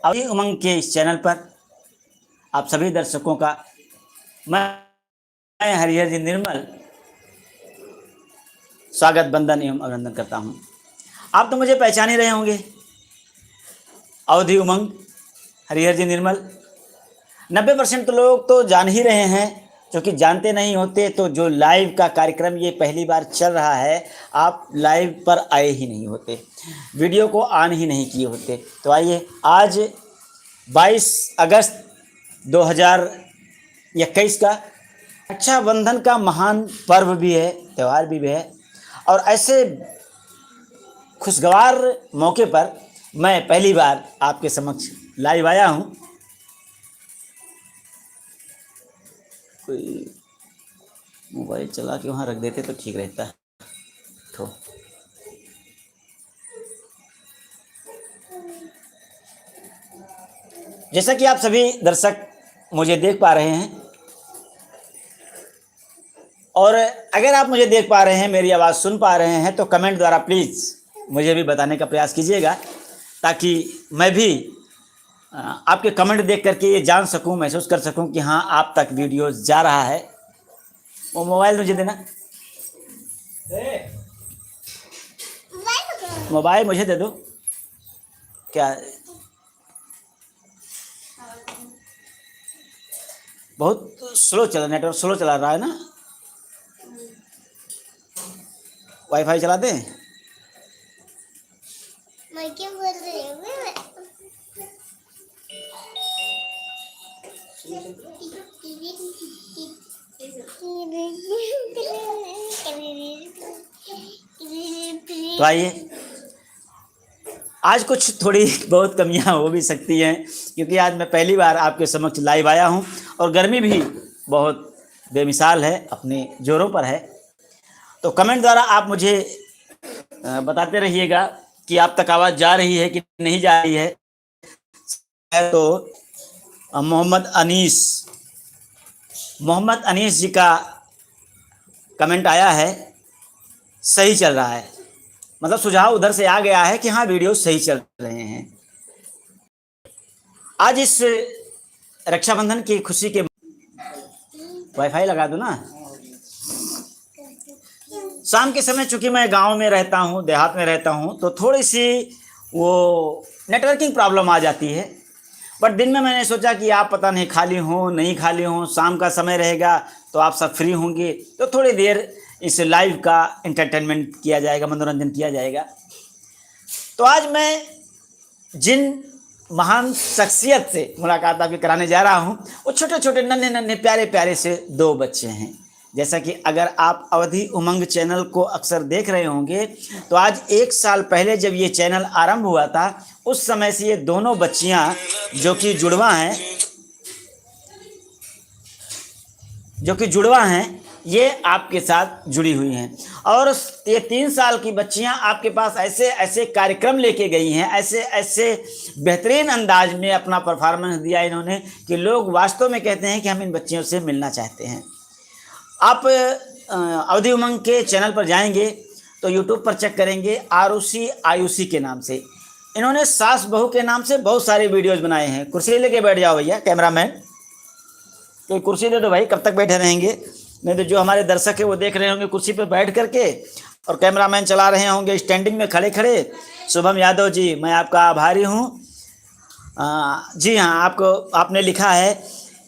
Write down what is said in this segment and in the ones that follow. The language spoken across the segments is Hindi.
अभी उमंग के इस चैनल पर आप सभी दर्शकों का मैं हरिहर जी निर्मल स्वागत बंदन एवं अभिनंदन करता हूं। आप तो मुझे पहचान ही रहे होंगे, अवधि उमंग हरिहर जी निर्मल। 90% तो लोग तो जान ही रहे हैं, क्योंकि जानते नहीं होते तो जो लाइव का कार्यक्रम ये पहली बार चल रहा है, आप लाइव पर आए ही नहीं होते, वीडियो को ऑन ही नहीं किए होते। तो आइए, आज 22 अगस्त 2021 का रक्षाबंधन का महान पर्व भी है, त्यौहार भी है, और ऐसे खुशगवार मौके पर मैं पहली बार आपके समक्ष लाइव आया हूं। कोई मोबाइल चला के वहाँ रख देते तो ठीक रहता है। तो जैसा कि आप सभी दर्शक मुझे देख पा रहे हैं, और अगर आप मुझे देख पा रहे हैं, मेरी आवाज़ सुन पा रहे हैं, तो कमेंट द्वारा प्लीज़ मुझे भी बताने का प्रयास कीजिएगा, ताकि मैं भी आपके कमेंट देख करके ये जान सकूं, महसूस कर सकूं कि हाँ, आप तक वीडियो जा रहा है। वो मोबाइल मुझे देना, मोबाइल मुझे दे दो। क्या बहुत स्लो चला, नेटवर्क स्लो चला रहा है ना? वाईफाई चला दें? मैं क्या बोल रही हूँ? तो आइए, आज कुछ थोड़ी बहुत कमियां हो भी सकती हैं, क्योंकि आज मैं पहली बार आपके समक्ष लाइव आया हूं, और गर्मी भी बहुत बेमिसाल है, अपने जोरों पर है। तो कमेंट द्वारा आप मुझे बताते रहिएगा कि आप तक आवाज़ जा रही है कि नहीं जा रही है। तो मोहम्मद अनीस जी का कमेंट आया है, सही चल रहा है, मतलब सुझाव उधर से आ गया है कि हाँ, वीडियो सही चल रहे हैं। आज इस रक्षाबंधन की खुशी के वाईफाई लगा दो ना। शाम के समय चूंकि मैं गांव में रहता हूं, देहात में रहता हूं, तो थोड़ी सी वो नेटवर्किंग प्रॉब्लम आ जाती है। बट दिन में मैंने सोचा कि आप पता नहीं खाली हो नहीं खाली हो, शाम का समय रहेगा तो आप सब फ्री होंगे, तो थोड़ी देर इस लाइव का एंटरटेनमेंट किया जाएगा, मनोरंजन किया जाएगा। तो आज मैं जिन महान शख्सियत से मुलाकात आपकी कराने जा रहा हूं, वो छोटे छोटे नन्हे नन्हे प्यारे प्यारे से 2 बच्चे हैं। जैसा कि अगर आप अवधि उमंग चैनल को अक्सर देख रहे होंगे, तो आज 1 साल पहले जब ये चैनल आरंभ हुआ था, उस समय से ये दोनों बच्चियां जो कि जुड़वा हैं, ये आपके साथ जुड़ी हुई हैं। और ये 3 साल की बच्चियां आपके पास ऐसे ऐसे कार्यक्रम लेके गई हैं, ऐसे ऐसे बेहतरीन अंदाज में अपना परफॉर्मेंस दिया इन्होंने, कि लोग वास्तव में कहते हैं कि हम इन बच्चियों से मिलना चाहते हैं। आप अवधि उमंग के चैनल पर जाएंगे तो यूट्यूब पर चेक करेंगे, आरुषि आयुषी के नाम से इन्होंने सास बहू के नाम से बहुत सारे वीडियोज बनाए हैं। कुर्सी लेके बैठ जाओ भैया, कैमरामैन कोई कुर्सी दे दो भाई, कब तक बैठे रहेंगे? नहीं तो जो हमारे दर्शक है वो देख रहे होंगे कुर्सी पर बैठ करके, और कैमरामैन चला रहे होंगे स्टैंडिंग में खड़े खड़े। शुभम यादव जी, मैं आपका आभारी हूँ। जी हाँ, आपने लिखा है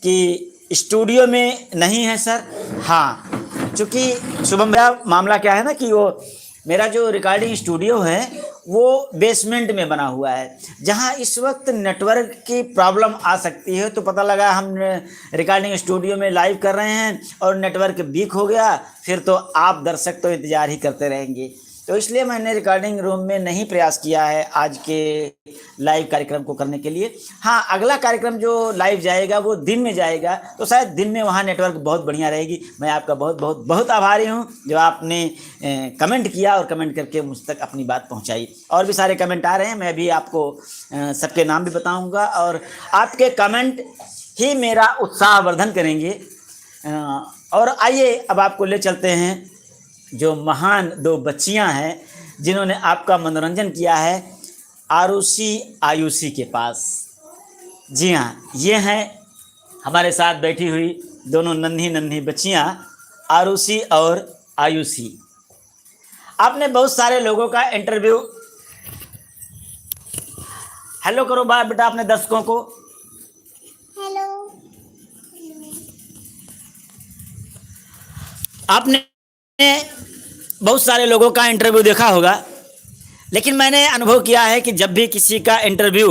कि स्टूडियो में नहीं है सर। हाँ, चूँकि शुभम भैया, मामला क्या है ना कि वो मेरा जो रिकॉर्डिंग स्टूडियो है वो बेसमेंट में बना हुआ है, जहां इस वक्त नेटवर्क की प्रॉब्लम आ सकती है। तो पता लगा हम रिकॉर्डिंग स्टूडियो में लाइव कर रहे हैं और नेटवर्क वीक हो गया, फिर तो आप दर्शक तो इंतज़ार ही करते रहेंगे। तो इसलिए मैंने रिकॉर्डिंग रूम में नहीं प्रयास किया है आज के लाइव कार्यक्रम को करने के लिए। हाँ, अगला कार्यक्रम जो लाइव जाएगा वो दिन में जाएगा, तो शायद दिन में वहाँ नेटवर्क बहुत बढ़िया रहेगी। मैं आपका बहुत बहुत बहुत आभारी हूँ जो आपने कमेंट किया और कमेंट करके मुझ तक अपनी बात पहुँचाई। और भी सारे कमेंट आ रहे हैं, मैं भी आपको सबके नाम भी बताऊँगा, और आपके कमेंट ही मेरा उत्साहवर्धन करेंगे। और आइए, अब आपको ले चलते हैं जो महान 2 बच्चियां हैं जिन्होंने आपका मनोरंजन किया है, आरुषि आयुषी के पास। जी हाँ, ये हैं हमारे साथ बैठी हुई दोनों नन्ही नन्ही बच्चियाँ, आरुषि और आयुषी। आपने बहुत सारे लोगों का इंटरव्यू, हेलो करो बाय बेटा अपने दर्शकों को। हेलो। आपने बहुत सारे लोगों का इंटरव्यू देखा होगा, लेकिन मैंने अनुभव किया है कि जब भी किसी का इंटरव्यू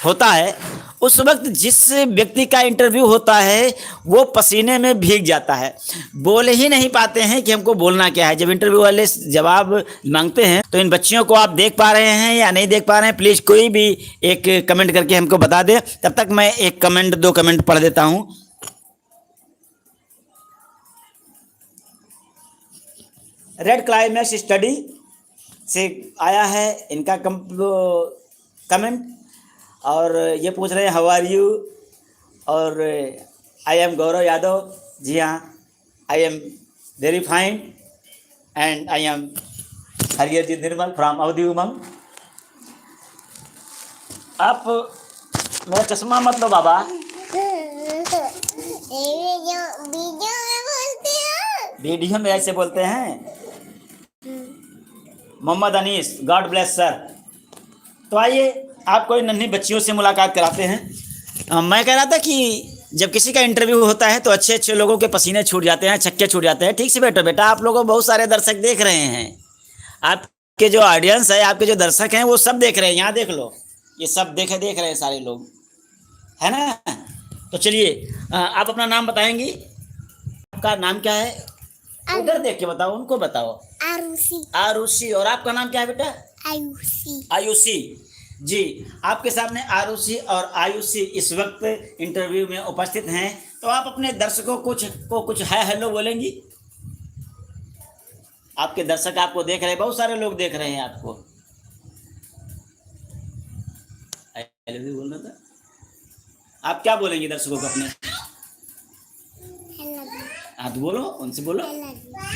होता है, उस वक्त जिस व्यक्ति का इंटरव्यू होता है वो पसीने में भीग जाता है, बोल ही नहीं पाते हैं कि हमको बोलना क्या है। जब इंटरव्यू वाले जवाब मांगते हैं तो इन बच्चियों को आप देख पा रहे हैं या नहीं देख पा रहे हैं, प्लीज़ कोई भी एक कमेंट करके हमको बता दे। तब तक मैं एक कमेंट दो कमेंट पढ़ देता हूँ। रेड क्लाइमेक्स स्टडी से आया है इनका कमेंट, और ये पूछ रहे हैं हाउ आर यू, और आई एम गौरव यादव। जी हाँ, I am very fine and I am Hariharjeet Nirmal from Avadhi Umang. आप मेरा चश्मा मत लो बाबा। वीडियो में ऐसे बोलते हैं। Mohammad Anees, God bless sir. तो आइए आपको इन नन्ही बच्चियों से मुलाकात कराते हैं। मैं कह रहा था कि जब किसी का इंटरव्यू होता है तो अच्छे अच्छे लोगों के पसीने छूट जाते हैं, छक्के छूट जाते हैं। ठीक से बैठो बेटा, आप लोगों को बहुत सारे दर्शक देख रहे हैं। आपके जो ऑडियंस है, आपके जो दर्शक हैं वो सब देख रहे हैं। यहाँ देख लो, ये सब देख रहे हैं सारे लोग, है ना। तो चलिए आप अपना नाम बताएंगी। आपका नाम क्या है? उधर देख के बताओ, उनको बताओ। आरुषि। आरुषि। और आपका नाम क्या है बेटा? आयुषी। आयुषी जी। आपके सामने आरुषि और आयुषी इस वक्त इंटरव्यू में उपस्थित हैं। तो आप अपने दर्शकों को कुछ है हेलो बोलेंगी? आपके दर्शक आपको देख रहे हैं, बहुत सारे लोग देख रहे हैं आपको। हेलो भी बोलना था। आप क्या बोलेंगे दर्शकों को अपने? हाँ तो बोलो, उनसे बोलो,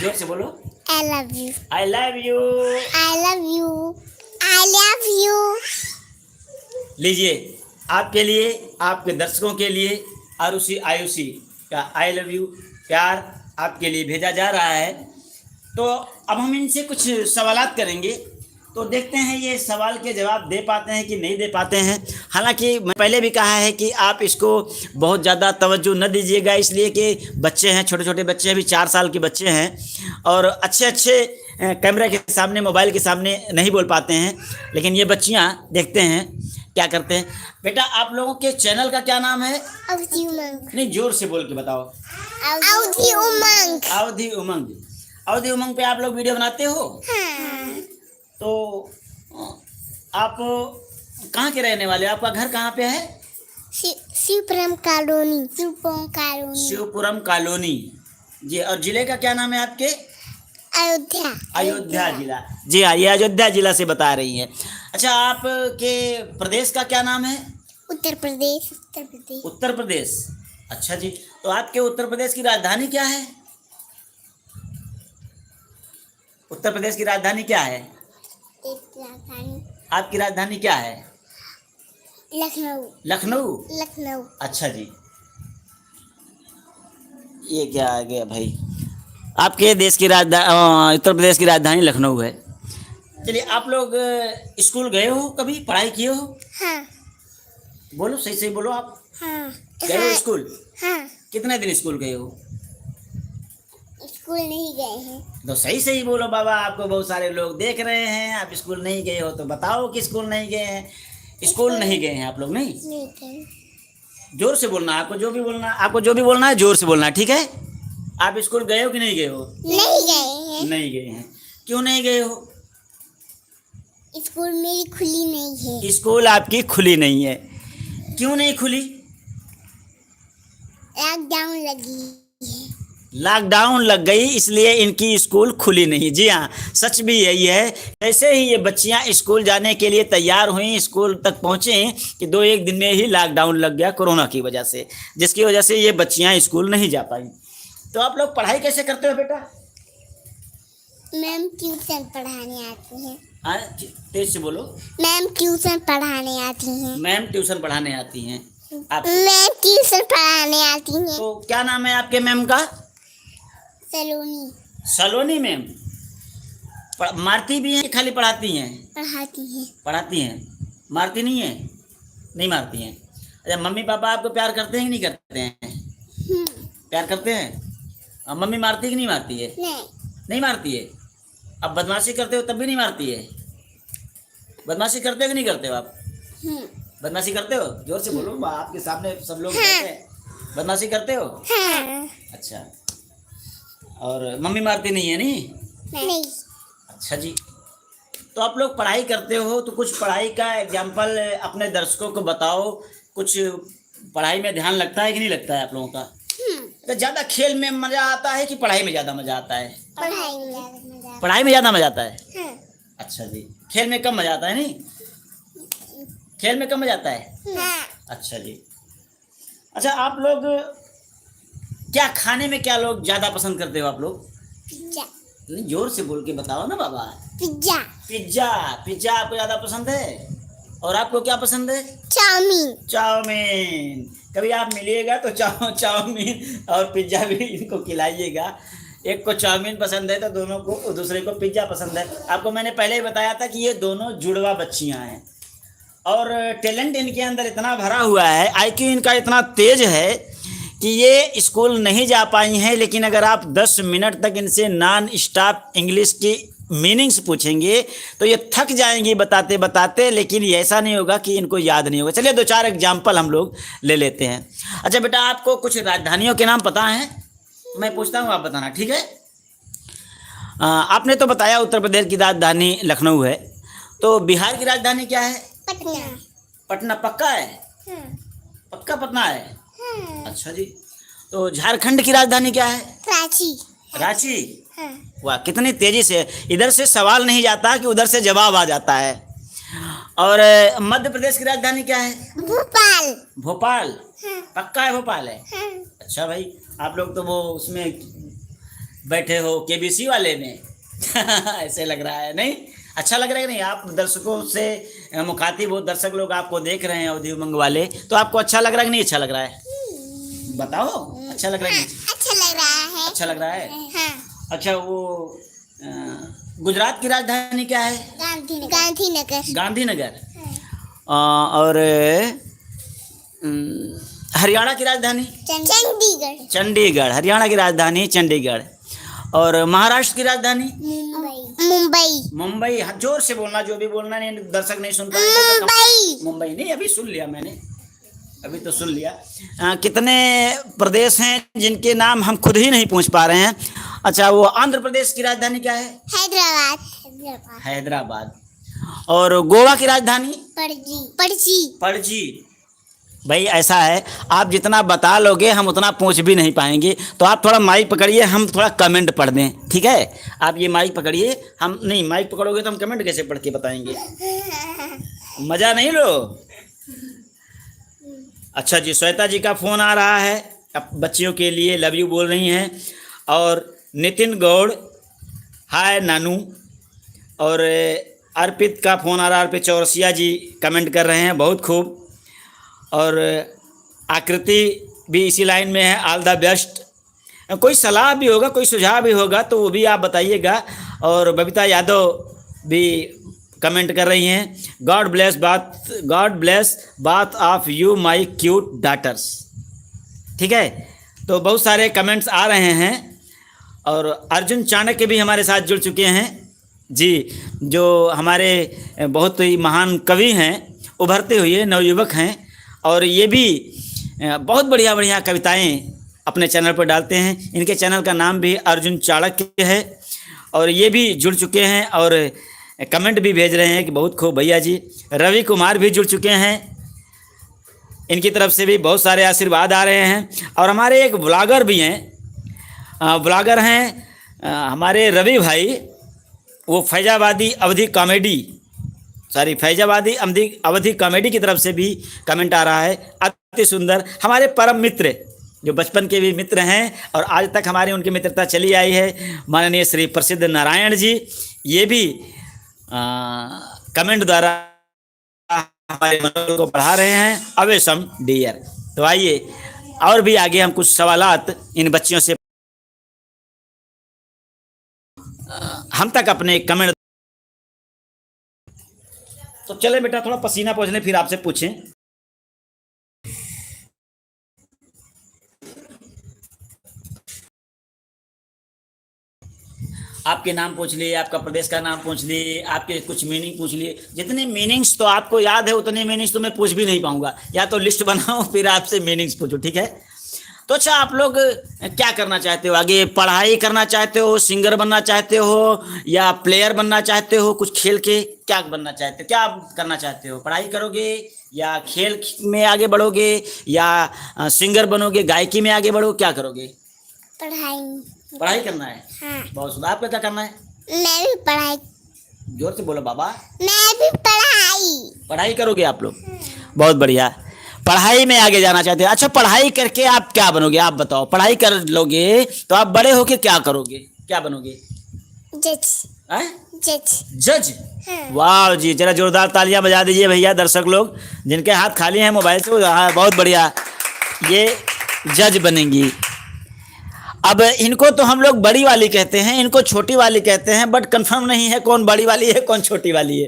जोर से बोलो। I love you. I love you. I love you. I love you. लीजिए, आपके लिए, आपके दर्शकों के लिए आरुषि आयुषी का आई लव यू प्यार आपके लिए भेजा जा रहा है। तो अब हम इनसे कुछ सवालात करेंगे, तो देखते हैं ये सवाल के जवाब दे पाते हैं कि नहीं दे पाते हैं। हालांकि मैं पहले भी कहा है कि आप इसको बहुत ज़्यादा तवज्जो न दीजिएगा, इसलिए कि बच्चे हैं, छोटे छोटे बच्चे, अभी 4 साल के बच्चे हैं और अच्छे अच्छे कैमरे के सामने, मोबाइल के सामने नहीं बोल पाते हैं। लेकिन ये बच्चियाँ देखते हैं क्या करते हैं। बेटा आप लोगों के चैनल का क्या नाम है? अवधि उमंग। नहीं, जोर से बोल के बताओ। अवधि उमंग। अवधि उमंग। अवधि उमंग पे आप लोग वीडियो बनाते हो? हाँ। तो आप कहाँ के रहने वाले हो? आपका घर कहाँ पे है? Shivpuram colony. Shivpuram colony. Shivpuram colony जी। और जिले का क्या नाम है आपके? अयोध्या। अयोध्या जिला। जी हाँ, ये अयोध्या जिला से बता रही हैं। अच्छा, आपके प्रदेश का क्या नाम है? उत्तर प्रदेश। उत्तर प्रदेश। उत्तर प्रदेश। अच्छा जी। तो आपके उत्तर प्रदेश की राजधानी क्या है? उत्तर प्रदेश की राजधानी क्या है? राजधानी। आपकी राजधानी क्या है? लखनऊ। लखनऊ। लखनऊ। अच्छा जी। ये क्या आ गया भाई? आपके देश की राजधानी, उत्तर प्रदेश की राजधानी लखनऊ है। चलिए, आप लोग स्कूल गए हो कभी, पढ़ाई किए हो? हाँ। बोलो, सही सही बोलो आप। हाँ। गए हो स्कूल? हाँ। कितने दिन स्कूल गए हो? स्कूल नहीं गए हैं। तो सही सही बोलो बाबा, आपको बहुत सारे लोग देख रहे हैं। आप स्कूल नहीं गए हो तो बताओ कि स्कूल नहीं गए हैं। स्कूल नहीं गए हैं आप लोग? नहीं गए। जोर से बोलना, आपको जो भी बोलना, आपको जो भी बोलना है जोर से बोलना, ठीक है? आप स्कूल गए हो कि नहीं गए हो? नहीं गए हैं। नहीं गए हैं। क्यों नहीं गए हो? स्कूल मेरी खुली नहीं है। स्कूल आपकी खुली नहीं है। क्यों नहीं खुली? लॉकडाउन लगी है। लॉकडाउन लग गई इसलिए इनकी स्कूल खुली नहीं। जी हाँ, सच भी यही है। ऐसे ही ये बच्चियां स्कूल जाने के लिए तैयार हुई, स्कूल तक पहुंचे कि 2-1 दिन में ही लॉकडाउन लग गया कोरोना की वजह से, जिसकी वजह से ये बच्चियां स्कूल नहीं जा पाई। तो आप लोग पढ़ाई कैसे करते हो बेटा? मैम ट्यूशन पढ़ाने आती हैं। हाँ, तेज से बोलो। मैम ट्यूशन पढ़ाने आती हैं। मैम ट्यूशन पढ़ाने आती हैं। आप मैम ट्यूशन पढ़ाने आती हैं। तो क्या नाम है आपके मैम का? सलोनी। सलोनी मैम। मारती भी हैं कि खाली पढ़ाती हैं? पढ़ाती हैं। पढ़ाती हैं, मारती नहीं है? नहीं मारती हैं। अच्छा, मम्मी पापा आपको प्यार करते हैं कि नहीं करते हैं? प्यार करते हैं। और मम्मी मारती है कि नहीं मारती है? नहीं। नहीं मारती है। अब बदमाशी करते हो तब भी नहीं मारती है? बदमाशी करते हो कि नहीं करते हो आप? बदमाशी करते हो? जोर से बोलो, आपके सामने सब लोग बैठे हैं। बदमाशी करते हो? हाँ। अच्छा। और मम्मी मारती नहीं है? नहीं। अच्छा जी। तो आप लोग पढ़ाई करते हो तो कुछ पढ़ाई का एग्जाम्पल अपने दर्शकों को बताओ। कुछ पढ़ाई में ध्यान लगता है कि नहीं लगता है आप लोगों का? तो ज़्यादा खेल में मज़ा आता है कि पढ़ाई में ज़्यादा मज़ा आता है? पढ़ाई में ज़्यादा मजा। पढ़ाई में ज़्यादा मज़ा आता है। हाँ। अच्छा जी। खेल में कम मज़ा आता है? नहीं, खेल में कम मज़ा आता है। हाँ। अच्छा जी। अच्छा, आप लोग क्या खाने में क्या लोग ज़्यादा पसंद करते हो आप लोग? पिज्जा। नहीं, जोर से बोल के बताओ ना बाबा। पिज्जा। पिज्जा। पिज्जा आपको ज़्यादा पसंद है। और आपको क्या पसंद है? चाउमीन। चाउमीन। कभी आप मिलिएगा तो चाउमीन और पिज्ज़ा भी इनको खिलाइएगा। एक को चाउमीन पसंद है तो दोनों को, दूसरे को पिज्ज़ा पसंद है। आपको मैंने पहले ही बताया था कि ये दोनों जुड़वा बच्चियां हैं और टैलेंट इनके अंदर इतना भरा हुआ है, आईक्यू इनका इतना तेज है कि ये स्कूल नहीं जा पाई हैं, लेकिन अगर आप 10 मिनट तक इनसे नॉन स्टॉप इंग्लिश की मीनिंग्स पूछेंगे तो ये थक जाएंगी बताते बताते, लेकिन ये ऐसा नहीं होगा कि इनको याद नहीं होगा। चलिए 2-4 एग्जाम्पल हम लोग ले लेते हैं। अच्छा बेटा, आपको कुछ राजधानियों के नाम पता हैं? मैं पूछता हूँ, आप बताना, ठीक है? आपने तो बताया उत्तर प्रदेश की राजधानी लखनऊ है, तो बिहार की राजधानी क्या है? पटना। पटना। पक्का है? हाँ। पक्का पटना है? हाँ। अच्छा जी। तो झारखंड की राजधानी क्या है? रांची। रांची। हाँ। वाह, कितनी तेजी से इधर से सवाल नहीं जाता कि उधर से जवाब आ जाता है। और मध्य प्रदेश की राजधानी क्या है? भोपाल। भोपाल। हाँ। पक्का है भोपाल है? हाँ। अच्छा भाई, आप लोग तो वो उसमें बैठे हो केबीसी वाले में ऐसे लग रहा है। नहीं, अच्छा लग रहा है कि नहीं? आप दर्शकों से मुखातिब हो, दर्शक लोग आपको देख रहे हैं अवधि उमंग वाले, तो आपको अच्छा लग रहा है कि नहीं अच्छा लग रहा है? बताओ, अच्छा लग रहा है कि नहीं? अच्छा लग रहा है। अच्छा लग रहा है। हाँ। अच्छा, वो गुजरात की राजधानी क्या है? गांधीनगर। गांधीनगर। गांधीनगर। और हरियाणा की राजधानी? चंडीगढ़। चंडीगढ़। हरियाणा की राजधानी चंडीगढ़। और महाराष्ट्र की राजधानी? मुंबई। मुंबई। मुंबई। जोर से बोलना, जो भी बोलना, नहीं दर्शक नहीं सुन पाएंगे तो। मुंबई। मुंबई नहीं, अभी सुन लिया मैंने, अभी तो सुन लिया। कितने प्रदेश हैं जिनके नाम हम खुद ही नहीं पूछ पा रहे हैं? अच्छा, वो आंध्र प्रदेश की राजधानी क्या है? हैदराबाद। हैदराबाद। और गोवा की राजधानी? पणजी। पणजी। पणजी। भाई ऐसा है, आप जितना बता लोगे हम उतना पूछ भी नहीं पाएंगे, तो आप थोड़ा माइक पकड़िए, हम थोड़ा कमेंट पढ़ दें, ठीक है? आप ये माइक पकड़िए, हम नहीं, माइक पकड़ोगे तो हम कमेंट कैसे पढ़ के बताएंगे? मज़ा नहीं लो। अच्छा जी, श्वेता जी का फ़ोन आ रहा है, अब बच्चियों के लिए लव यू बोल रही हैं। और नितिन गौड़, हाय नानू। और अर्पित का फ़ोन आ रहा है, अर्पित चौरसिया जी कमेंट कर रहे हैं, बहुत खूब। और आकृति भी इसी लाइन में है, ऑल द बेस्ट। कोई सलाह भी होगा, कोई सुझाव भी होगा तो वो भी आप बताइएगा। और बबीता यादव भी कमेंट कर रही हैं, गॉड ब्लेस बात of you my cute daughters. ठीक है, तो बहुत सारे कमेंट्स आ रहे हैं। और अर्जुन चाणक्य भी हमारे साथ जुड़ चुके हैं जी, जो हमारे बहुत ही महान कवि हैं, उभरते हुए नवयुवक हैं, और ये भी बहुत बढ़िया बढ़िया कविताएं अपने चैनल पर डालते हैं। इनके चैनल का नाम भी अर्जुन चाणक्य है, और ये भी जुड़ चुके हैं और कमेंट भी भेज रहे हैं कि बहुत खूब भैया जी। रवि कुमार भी जुड़ चुके हैं, इनकी तरफ से भी बहुत सारे आशीर्वाद आ रहे हैं। और हमारे एक ब्लॉगर भी हैं, ब्लॉगर हैं हमारे रवि भाई, वो फैजाबादी अवधि कॉमेडी की तरफ से भी कमेंट आ रहा है, अति सुंदर। हमारे परम मित्र, जो बचपन के भी मित्र हैं और आज तक हमारी उनकी मित्रता चली आई है, माननीय श्री प्रसिद्ध नारायण जी, ये भी कमेंट द्वारा हमारे मनोबल को बढ़ा रहे हैं। अवेशम डियर। तो आइए और भी आगे हम कुछ सवालात इन बच्चियों से हम तक अपने कमेंट। तो चले बेटा थोड़ा पसीना पोंछ लें फिर आपसे पूछें। आपके नाम पूछ लिए, आपका प्रदेश का नाम पूछ लिए, आपके कुछ मीनिंग पूछ लिए। जितने मीनिंग्स तो आपको याद है उतने मीनिंग्स तो मैं पूछ भी नहीं पाऊंगा, या तो लिस्ट बनाओ फिर आपसे मीनिंग्स पूछो, ठीक है। तो अच्छा, आप लोग क्या करना चाहते हो आगे? पढ़ाई करना चाहते हो, सिंगर बनना चाहते हो, या प्लेयर बनना चाहते हो? कुछ खेल के क्या बनना चाहते हो? क्या करना चाहते हो? पढ़ाई करोगे या खेल में आगे बढ़ोगे या सिंगर बनोगे, गायकी में आगे बढ़ोगे, क्या करोगे? पढ़ाई। पढ़ाई करना है। हाँ। बहुत सुंदर। आपका क्या करना है? मैं भी पढ़ाई। जोर से बोलो बाबा। मैं भी पढ़ाई। पढ़ाई करोगे आप लोग? बहुत बढ़िया। पढ़ाई में आगे जाना चाहते हैं। अच्छा, पढ़ाई करके आप क्या बनोगे? आप बताओ। पढ़ाई कर लोगे तो आप बड़े होके क्या करोगे? क्या बनोगे? जज। जज। जज। हाँ। वाह जी, जरा जोरदार तालियां बजा दीजिए भैया दर्शक लोग जिनके हाथ खाली हैं मोबाइल से। हाँ, बहुत बढ़िया। ये जज बनेंगी। अब इनको तो हम लोग बड़ी वाली कहते हैं, इनको छोटी वाली कहते हैं, बट कंफर्म नहीं है कौन बड़ी वाली है कौन छोटी वाली है,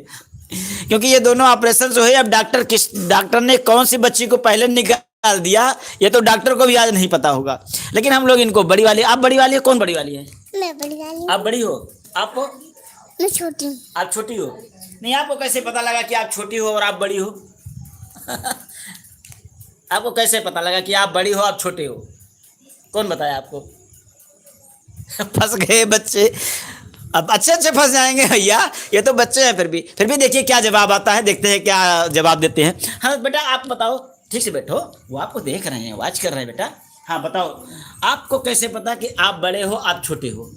क्योंकि ये दोनों ऑपरेशन जो है अब डॉक्टर ने कौन सी बच्ची को पहले निकाल दिया ये तो डॉक्टर को भी आज नहीं पता होगा, लेकिन हम लोग इनको बड़ी वाली। आप बड़ी वाली है? कौन बड़ी वाली है? मैं बड़ी वाली। आप बड़ी हो? आप मैं छोटी हूँ। आप छोटी हो? नहीं, आपको कैसे पता लगा कि आप छोटी हो और आप बड़ी हो? आपको कैसे पता लगा कि आप बड़ी हो आप छोटे हो? कौन बताया आपको? फंस गए बच्चे। अब अच्छे फंस जाएंगे भैया, ये तो बच्चे हैं। फिर भी देखिए क्या जवाब आता है, देखते हैं क्या जवाब देते हैं। हाँ बेटा आप बताओ, ठीक से बैठो, वो आपको देख रहे हैं, वॉच कर रहे हैं बेटा। हाँ बताओ, आपको कैसे पता कि आप बड़े हो आप छोटे हो?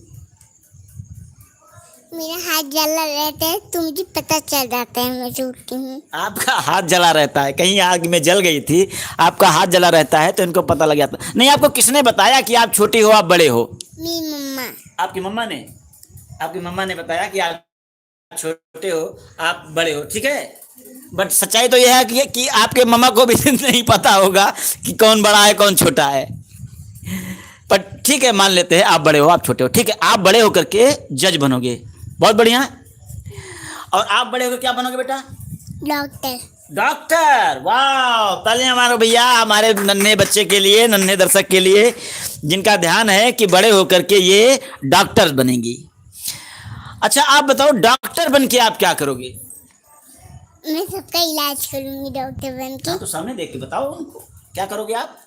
मेरा हाथ जला रहता है तो मुझे पता चल जाता है मैं छोटी हूँ। आपका हाथ जला रहता है? कहीं आग में जल गई थी, आपका हाथ जला रहता है तो इनको पता लग जाता। नहीं, आपको किसने बताया कि आप छोटी हो आप बड़े हो? मेरी मम्मा। आपकी मम्मा ने? आपकी मम्मा ने बताया कि आप छोटे हो आप बड़े हो, ठीक है। बट सच्चाई तो यह है कि आपके मम्मा को भी नहीं पता होगा कि कौन बड़ा है कौन छोटा है। पर ठीक है, मान लेते हैं आप बड़े हो आप छोटे हो, ठीक है। आप बड़े होकर के जज बनोगे, बहुत बढ़िया। और आप बड़े होकर क्या बनोगे बेटा? डॉक्टर। डॉक्टर। वाह, तालियां मारो भैया हमारे नन्हे बच्चे के लिए, नन्हे दर्शक के लिए जिनका ध्यान है कि बड़े होकर के ये डॉक्टर बनेंगी। अच्छा आप बताओ, डॉक्टर बन के आप क्या करोगे? मैं सबका इलाज करूंगी डॉक्टर बन के। हाँ, तो सामने देख के बताओ उनको क्या करोगे आप?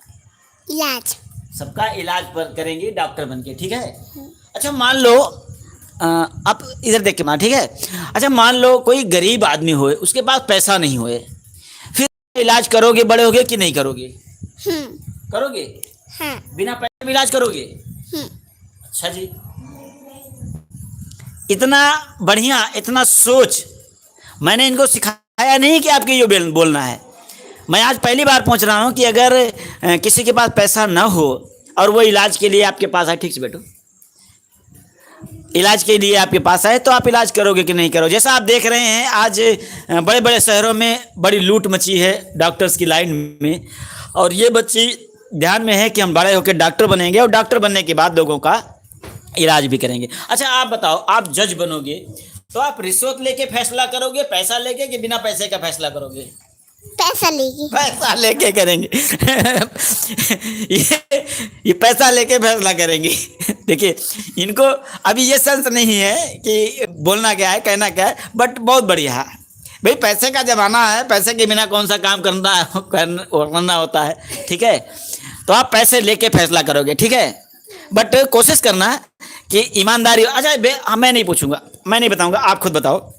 इलाज। सबका इलाज पर करेंगे डॉक्टर बन के, ठीक है। अच्छा मान लो आप इधर देख के मार, ठीक है। अच्छा मान लो कोई गरीब आदमी होए, उसके पास पैसा नहीं होए, फिर इलाज करोगे बड़े होगे कि नहीं करोगे? करोगे? हाँ। बिना पैसे में इलाज करोगे? अच्छा जी, इतना बढ़िया, इतना सोच मैंने इनको सिखाया नहीं कि आपके ये बोलना है। मैं आज पहली बार पहुंच रहा हूं कि अगर किसी के पास पैसा ना हो और वो इलाज के लिए आपके पास आए, ठीक से बैठो, इलाज के लिए आपके पास आए तो आप इलाज करोगे कि नहीं करोगे? जैसा आप देख रहे हैं आज बड़े बड़े शहरों में बड़ी लूट मची है डॉक्टर्स की लाइन में, और ये बच्ची ध्यान में है कि हम बड़े होकर डॉक्टर बनेंगे और डॉक्टर बनने के बाद लोगों का इलाज भी करेंगे। अच्छा आप बताओ, आप जज बनोगे तो आप रिश्वत लेके फैसला करोगे, पैसा लेके, कि बिना पैसे का फैसला करोगे? पैसा लेके। पैसा लेके करेंगे। ये पैसा लेके फैसला करेंगे। देखिए इनको अभी ये सेंस नहीं है कि बोलना क्या है कहना क्या है, बट बहुत बढ़िया है भाई, पैसे का जमाना है, पैसे के बिना कौन सा काम करना होता है, ठीक है। तो आप पैसे लेके फैसला करोगे, ठीक है, बट कोशिश करना कि ईमानदारी। अच्छा मैं नहीं पूछूंगा, मैं नहीं बताऊंगा, आप खुद बताओ,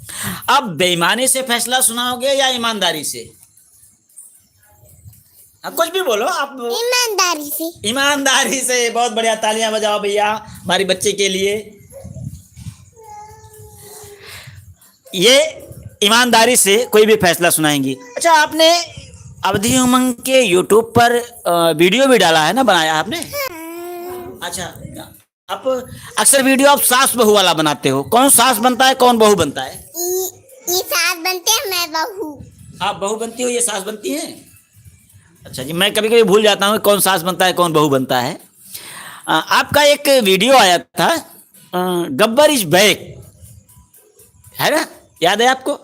आप बेईमानी से फैसला सुनाओगे या ईमानदारी से? आप कुछ भी बोलो, आप। ईमानदारी से। ईमानदारी से, बहुत बढ़िया, तालियां बजाओ भैया हमारी बच्चे के लिए। ये ईमानदारी से कोई भी फैसला सुनाएंगी। अच्छा आपने अवधि उमंग के यूट्यूब पर वीडियो भी डाला है ना, बनाया आपने? अच्छा आप अक्सर वीडियो आप सास बहू वाला बनाते हो, कौन सास बनता है कौन बहू बनता है? ये सास बनते हैं, मैं बहू। आप बहू बनती हो, ये सास बनती है। अच्छा जी, मैं कभी कभी भूल जाता हूँ कौन सास बनता है कौन बहू बनता है। आपका एक वीडियो आया था, गब्बर इज बैक, है ना, याद है आपको?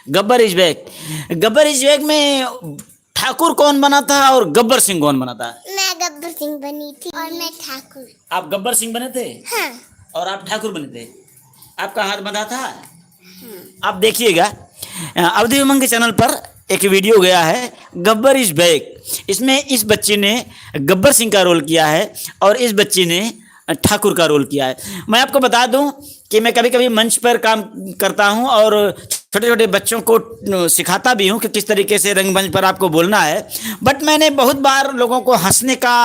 Gabbar is back. Gabbar is back में ठाकुर कौन बना था और गब्बर सिंह कौन बना था? मैं गब्बर सिंह बनी थी और मैं ठाकुर। आप गब्बर सिंह बने थे हाँ। और आप ठाकुर बने थे। आपका हाथ बंधा था। आप देखिएगा, अवधि उमंग के चैनल पर एक वीडियो गया है, गब्बर इज बैक। इसमें इस बच्चे ने गब्बर सिंह का रोल किया है और इस बच्चे ने ठाकुर का रोल किया है। मैं आपको बता दूं कि मैं कभी कभी मंच पर काम करता हूं और छोटे छोटे बच्चों को सिखाता भी हूं कि किस तरीके से रंगमंच पर आपको बोलना है। बट मैंने बहुत बार लोगों को हंसने का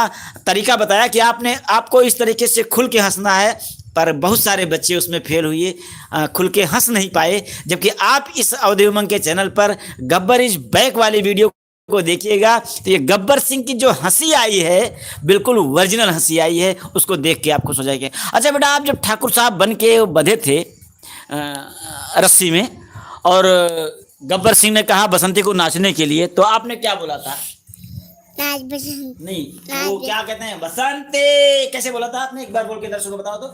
तरीका बताया कि आपको इस तरीके से खुल के हंसना है, पर बहुत सारे बच्चे उसमें फेल हुए, खुल के हंस नहीं पाए। जबकि आप इस अवधि उमंग के चैनल पर गब्बर इज बैक वाली वीडियो को देखिएगा तो ये गब्बर सिंह की जो हंसी आई है, बिल्कुल ओरिजिनल हंसी आई है, उसको देख के आप खुश हो जाएंगे। अच्छा बेटा, आप जब ठाकुर साहब बन के बंधे थे रस्सी में और गब्बर सिंह ने कहा बसंती को नाचने के लिए, तो आपने क्या बोला था? नाच बसंती। नहीं, वो क्या कहते हैं, बसंती कैसे बोला था आपने? एक बार बोल के दर्शकों को बताओ तो।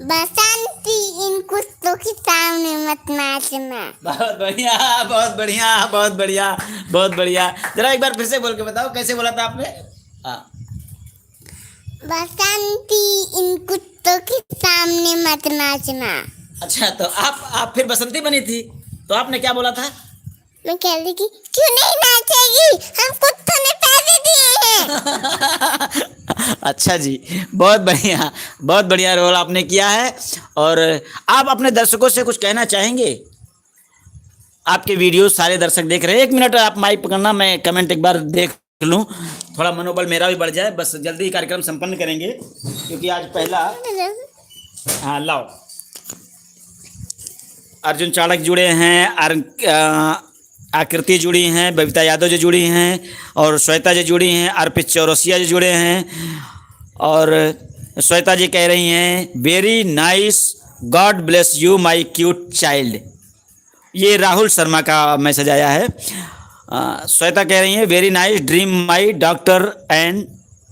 बसंती इन कुत्तों के सामने मत नाचना। बहुत बढ़िया, बहुत बढ़िया, बहुत बढ़िया, बहुत बढ़िया। जरा एक बार फिर से बोल के बताओ कैसे बोला था आपने? बसंती इन कुत्तों के सामने मत नाचना। अच्छा, तो आप फिर बसंती बनी थी, तो आपने क्या बोला था? मैं कह रही कि क्यों नहीं नाचेगी, हम कुत्तों ने पैसे दिए हैं। अच्छा जी, बहुत बढ़िया, बहुत बढ़िया रोल आपने किया है। और आप अपने दर्शकों से कुछ कहना चाहेंगे? आपके वीडियो सारे दर्शक देख रहे हैं। 1 मिनट आप माइक पकड़ना, मैं कमेंट एक बार देख लूं, थोड़ा मनोबल मेरा भी बढ़ जाए। बस जल्दी कार्यक्रम संपन्न करेंगे क्योंकि आज पहला। हाँ लाओ। अर्जुन चाणक जुड़े हैं, आकृति जुड़ी हैं, बबीता यादव जी जुड़ी हैं और श्वेता जी जुड़ी हैं, अर्पित चौरसिया जी जुड़े हैं। और श्वेता जी कह रही हैं very nice, God bless you my cute child. ये राहुल शर्मा का मैसेज आया है। श्वेता कह रही हैं very nice dream my doctor and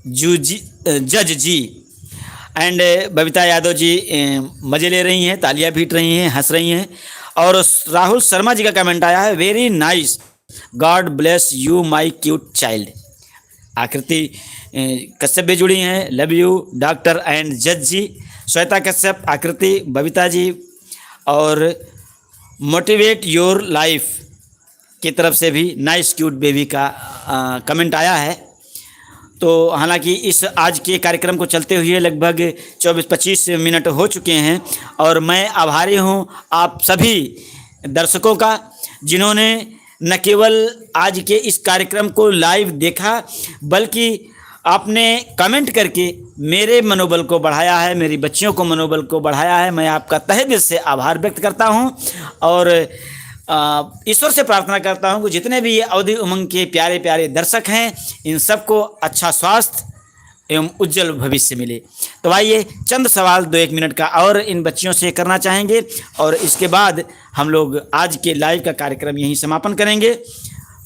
जज जी। एंड बबीता यादव जी मज़े ले रही हैं, तालियां पीट रही हैं, हंस रही हैं। और राहुल शर्मा जी का कमेंट आया है very nice, God bless you my cute child. आकृति कश्यप भी जुड़ी हैं, लव यू डॉक्टर एंड जज जी। श्वेता कश्यप, आकृति, बबीता जी और मोटिवेट योर लाइफ की तरफ से भी नाइस क्यूट बेबी का कमेंट आया है। तो हालांकि इस आज के कार्यक्रम को चलते हुए लगभग 24-25 मिनट हो चुके हैं और मैं आभारी हूं आप सभी दर्शकों का, जिन्होंने न केवल आज के इस कार्यक्रम को लाइव देखा बल्कि आपने कमेंट करके मेरे मनोबल को बढ़ाया है, मेरी बच्चियों को मनोबल को बढ़ाया है। मैं आपका तहे दिल से आभार व्यक्त करता हूं और ईश्वर से प्रार्थना करता हूं कि जितने भी ये अवधि उमंग के प्यारे प्यारे दर्शक हैं, इन सबको अच्छा स्वास्थ्य एवं उज्जवल भविष्य मिले। तो आइए चंद सवाल 2-1 मिनट का और इन बच्चियों से करना चाहेंगे और इसके बाद हम लोग आज के लाइव का कार्यक्रम यहीं समापन करेंगे।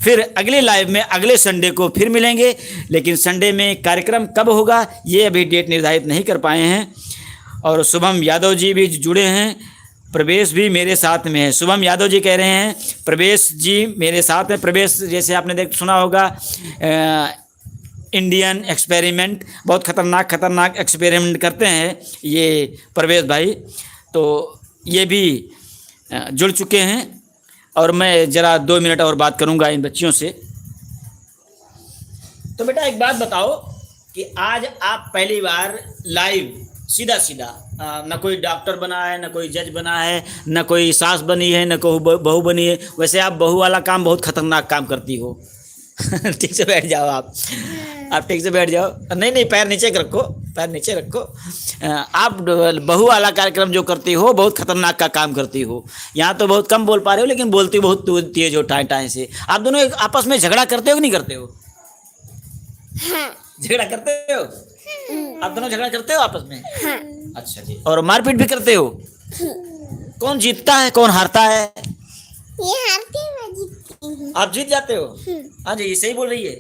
फिर अगले लाइव में अगले संडे को फिर मिलेंगे, लेकिन संडे में कार्यक्रम कब होगा ये अभी डेट निर्धारित नहीं कर पाए हैं। और शुभम यादव जी भी जुड़े हैं, प्रवेश भी मेरे साथ में है। शुभम यादव जी कह रहे हैं प्रवेश जी मेरे साथ में। प्रवेश जैसे आपने सुना होगा इंडियन एक्सपेरिमेंट, बहुत खतरनाक एक्सपेरिमेंट करते हैं ये प्रवेश भाई, तो ये भी जुड़ चुके हैं। और मैं ज़रा 2 मिनट और बात करूंगा इन बच्चियों से। तो बेटा एक बात बताओ कि आज आप पहली बार लाइव सीधा न कोई डॉक्टर बना है, न कोई जज बना है, न कोई सास बनी है, न कोई बहू बनी है। वैसे आप बहू वाला काम बहुत खतरनाक काम करती हो। ठीक से बैठ जाओ आप ठीक से बैठ जाओ। नहीं पैर नीचे रखो, पैर नीचे रखो। आप बहू वाला कार्यक्रम जो करती हो बहुत खतरनाक का काम करती हो। यहाँ तो बहुत कम बोल पा रहे हो लेकिन बोलती बहुत तेज हो, टाएं से। आप दोनों आपस में झगड़ा करते हो कि नहीं करते हो? हाँ। झगड़ा करते हो? आप दोनों झगड़ा करते हो आपस में? हाँ। अच्छा जी। और मारपीट भी करते हो? कौन जीतता है कौन हारता है? ये हारती है, मैं जीतती हूँ। आप जीत जाते हो? हाँ जी, ये सही बोल रही है।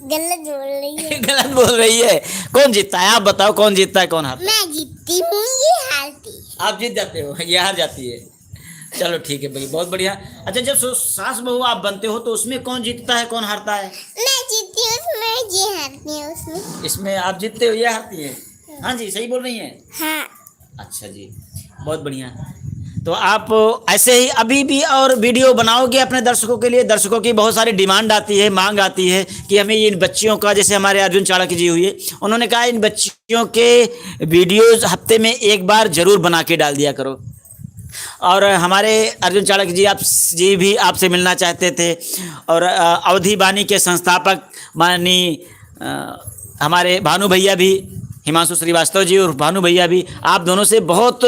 गलत बोल रही है। गलत बोल रही है। कौन जीतता है आप बताओ, कौन जीतता है कौन हारता है? मैं जीतती हूँ, ये हारती है। आप जीत जाते हो, ये हार जाती है। चलो ठीक है भाई, बहुत बढ़िया। अच्छा, जब सास बहू आप बनते हो तो उसमें कौन जीतता है कौन हारता है? मैं जीतती हूँ उसमें, ये हारती है उसमें। इसमें आप जीतते हो, ये हारती है। हाँ जी, सही बोल रही हैं। हाँ। अच्छा जी, बहुत बढ़िया। तो आप ऐसे ही अभी भी और वीडियो बनाओगे अपने दर्शकों के लिए? दर्शकों की बहुत सारी डिमांड आती है, मांग आती है कि हमें इन बच्चियों का, जैसे हमारे अर्जुन चाणक्य जी हुए, उन्होंने कहा इन बच्चियों के वीडियोज हफ्ते में एक बार जरूर बना के डाल दिया करो। और हमारे अर्जुन चाणक्य जी आप जी भी आपसे मिलना चाहते थे। और अवधि वाणी के संस्थापक माननीय हमारे भानु भैया भी, हिमांशु श्रीवास्तव जी और भानु भैया भी, आप दोनों से बहुत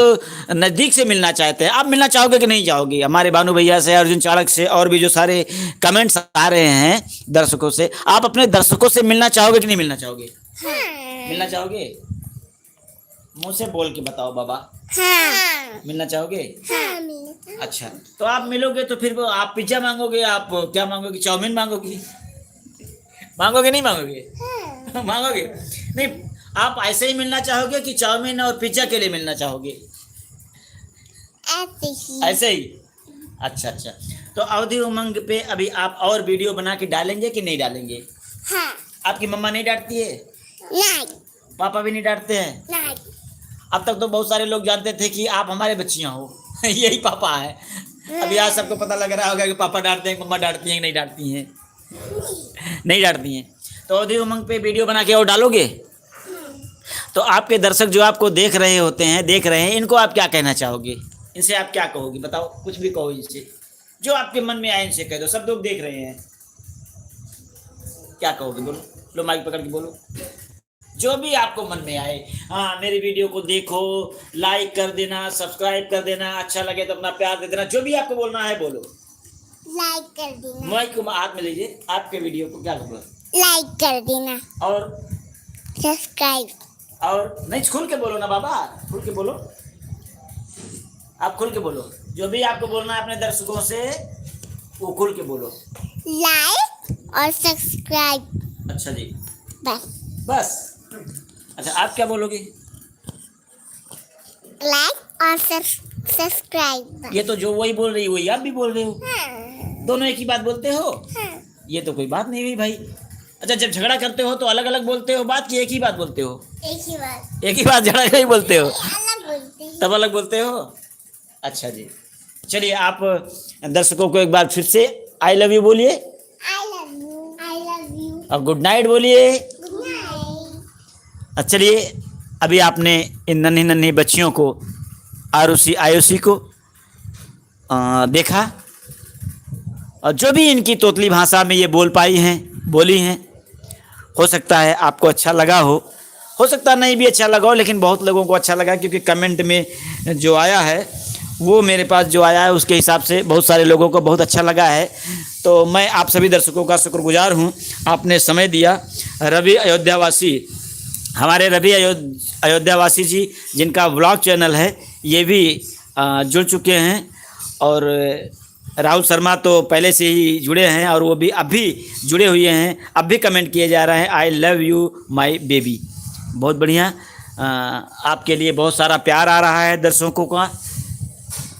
नज़दीक से मिलना चाहते हैं। आप मिलना चाहोगे कि नहीं चाहोगे हमारे भानु भैया से, अर्जुन चाणक्य से, और भी जो सारे कमेंट्स आ रहे हैं दर्शकों से, आप अपने दर्शकों से मिलना चाहोगे कि नहीं मिलना चाहोगे? हाँ। मिलना चाहोगे? मुंह से बोल के बताओ बाबा। हाँ। मिलना चाहोगे? हाँ, मिलता। अच्छा, तो आप मिलोगे तो फिर वो आप पिज्जा मांगोगे, आप क्या मांगोगे, चाउमीन मांगोगे? मांगोगे नहीं मांगोगे? हाँ। मांगोगे नहीं? आप ऐसे ही मिलना चाहोगे कि चाउमीन और पिज्जा के लिए मिलना चाहोगे? ऐसे ही। ऐसे ही। अच्छा अच्छा, तो अवधि उमंग पे अभी आप और वीडियो बना के डालेंगे कि नहीं डालेंगे? हाँ। आपकी मम्मा नहीं डांटती है? नहीं। पापा भी नहीं डांटते हैं? नहीं। अब तक तो बहुत सारे लोग जानते थे कि आप हमारे बच्चियां हो। यही पापा है। अभी आज सबको पता लग रहा होगा कि पापा डांटते हैं, मम्मा डांटती हैं कि नहीं डांटती हैं? नहीं डांटती हैं। तो अवधि उमंग पे वीडियो बना के और डालोगे? तो आपके दर्शक जो आपको देख रहे होते हैं, देख रहे हैं, इनको आप क्या कहना चाहोगे? इनसे आप क्या कहोगे? बताओ, कुछ भी कहो इनसे, जो आपके मन में आए इनसे कह दो। सब लोग देख रहे हैं, क्या कहोगे? बोलो, लो माइक पकड़ के बोलो, जो भी आपको मन में आए। हाँ, मेरी वीडियो को देखो, लाइक कर देना, सब्सक्राइब कर देना, अच्छा लगे तो अपना प्यार दे देना, जो भी आपको बोलना है बोलो। लाइक कर देना। माइक को हाथ में लीजिए, आपके वीडियो को क्या बोलो? लाइक कर देना। और सब्सक्राइब। और नहीं, खुल के बोलो ना बाबा, खुल के बोलो, आप खुल के बोलो, जो भी आपको बोलना है अपने दर्शकों से वो खुल के बोलो। लाइक और सब्सक्राइब। अच्छा जी, बस। बस। अच्छा, आप क्या बोलोगे? लाइक और सब्सक्राइब। ये तो जो वही बोल रही है वही आप भी बोल रहे हो। हाँ। दोनों एक ही बात बोलते हो? हाँ। ये तो कोई बात नहीं हुई भाई। अच्छा, जब झगड़ा करते हो तो अलग अलग बोलते हो बात, कि एक ही बात बोलते हो? एक ही बात। एक ही बात झगड़ा नहीं बोलते हो? अलग बोलते हैं। तब अलग बोलते हो? अच्छा जी, चलिए आप दर्शकों को एक बार फिर से आई लव यू बोलिए। I love you. I love you. अब गुड नाइट बोलिए। Good night. चलिए, अभी आपने इन नन्ही नन्ही बच्चियों को, आरुषि आयुषी को देखा, और जो भी इनकी तोतली भाषा में ये बोल पाई हैं, बोली हैं, हो सकता है आपको अच्छा लगा हो सकता नहीं भी अच्छा लगा हो, लेकिन बहुत लोगों को अच्छा लगा, क्योंकि कमेंट में जो आया है, वो मेरे पास जो आया है उसके हिसाब से बहुत सारे लोगों को बहुत अच्छा लगा है। तो मैं आप सभी दर्शकों का शुक्रगुजार हूँ, आपने समय दिया। रवि अयोध्यावासी, हमारे रवि अयोध्यावासी जी, जिनका व्लॉग चैनल है, ये भी जुड़ चुके हैं। और राहुल शर्मा तो पहले से ही जुड़े हैं, और वो भी अभी जुड़े हुए हैं, अब भी कमेंट किए जा रहे हैं, I love you my baby. बहुत बढ़िया, आपके लिए बहुत सारा प्यार आ रहा है दर्शकों का,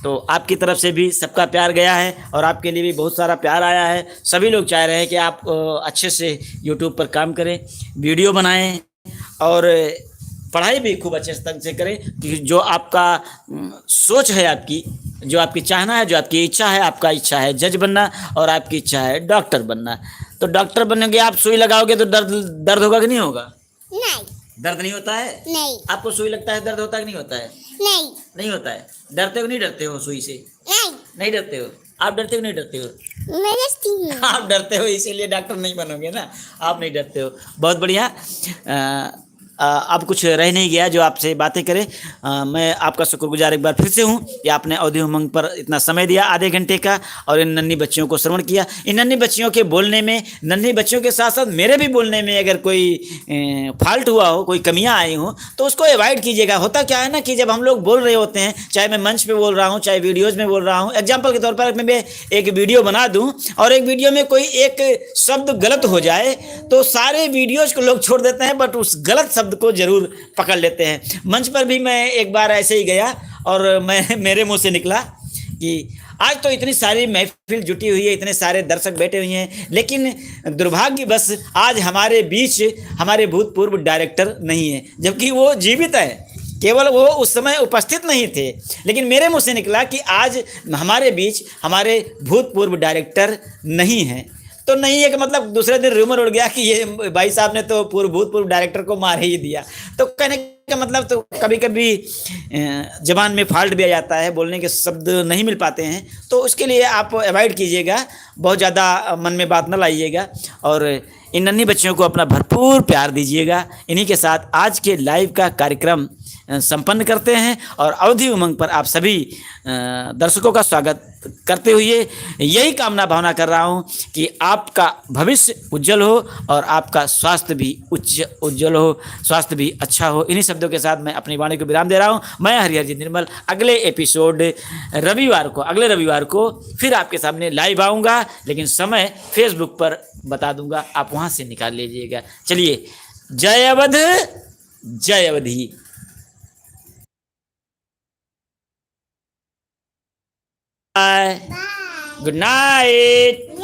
तो आपकी तरफ से भी सबका प्यार गया है, और आपके लिए भी बहुत सारा प्यार आया है। सभी लोग चाह रहे हैं कि आप अच्छे से यूट्यूब पर काम करें, वीडियो बनाएं, और पढ़ाई भी खूब अच्छे ढंग से करें, कि जो आपका सोच है, आपकी जो आपकी चाहना है, जो आपकी इच्छा है, आपका इच्छा है जज बनना, और आपकी इच्छा है डॉक्टर बनना। तो डॉक्टर बनोगे, आप सुई लगाओगे तो दर्द होगा कि नहीं होगा? नहीं। दर्द नहीं होता है? नहीं। आपको सुई लगता है, दर्द होता है कि नहीं होता है? नहीं। नहीं होता है। डरते हो नहीं डरते हो सुई से? नहीं। नहीं डरते हो? आप डरते हो नहीं डरते हो? मैं डरती हूँ। आप डरते हो, इसीलिए डॉक्टर नहीं बनोगे ना, आप नहीं डरते हो। बहुत बढ़िया। अब कुछ रह नहीं गया जो आपसे बातें करें। मैं आपका शुक्रगुजार एक बार फिर से हूँ कि आपने अवधि उमंग पर इतना समय दिया, आधे घंटे का, और इन नन्ही बच्चियों को श्रवण किया। इन नन्ही बच्चियों के बोलने में, नन्ही बच्चियों के साथ साथ मेरे भी बोलने में अगर कोई फॉल्ट हुआ हो, कोई कमियां आई हो, तो उसको अवॉइड कीजिएगा। होता क्या है ना कि जब हम लोग बोल रहे होते हैं, चाहे मैं मंच पे बोल रहा हूँ, चाहे वीडियोज़ में बोल रहा हूँ, एग्जाम्पल के तौर पर मैं एक वीडियो बना दूँ और एक वीडियो में कोई एक शब्द गलत हो जाए, तो सारे वीडियोज को लोग छोड़ देते हैं, बट उस गलत शब्द को जरूर पकड़ लेते हैं। मंच पर भी मैं एक बार ऐसे ही गया और मेरे मुंह से निकला कि आज तो इतनी सारी महफिल जुटी हुई है, इतने सारे दर्शक बैठे हुए हैं, लेकिन दुर्भाग्य बस आज हमारे बीच हमारे भूतपूर्व डायरेक्टर नहीं है, जबकि वो जीवित है, केवल वो उस समय उपस्थित नहीं थे। लेकिन मेरे मुंह से निकला कि आज हमारे बीच हमारे भूतपूर्व डायरेक्टर नहीं है। तो नहीं है कि मतलब दूसरे दिन रूमर उड़ गया कि ये भाई साहब ने तो भूतपूर्व डायरेक्टर को मार ही दिया। तो कहने का मतलब, तो कभी कभी जबान में फॉल्ट भी आ जाता है, बोलने के शब्द नहीं मिल पाते हैं, तो उसके लिए आप अवॉइड कीजिएगा, बहुत ज़्यादा मन में बात न लाइएगा और इन नन्ही बच्चियों को अपना भरपूर प्यार दीजिएगा। इन्हीं के साथ आज के लाइव का कार्यक्रम संपन्न करते हैं और अवधि उमंग पर आप सभी दर्शकों का स्वागत करते हुए यही कामना भावना कर रहा हूं कि आपका भविष्य उज्जवल हो और आपका स्वास्थ्य भी उज्जवल हो, स्वास्थ्य भी अच्छा हो। इन्हीं शब्दों के साथ मैं अपनी वाणी को विराम दे रहा हूं। मैं हरिहरजीत निर्मल अगले एपिसोड अगले रविवार को फिर आपके सामने लाइव आऊँगा, लेकिन समय फेसबुक पर बता दूंगा, आप वहाँ से निकाल लीजिएगा। चलिए, जय अवध, जय अवधि। Bye. Good night.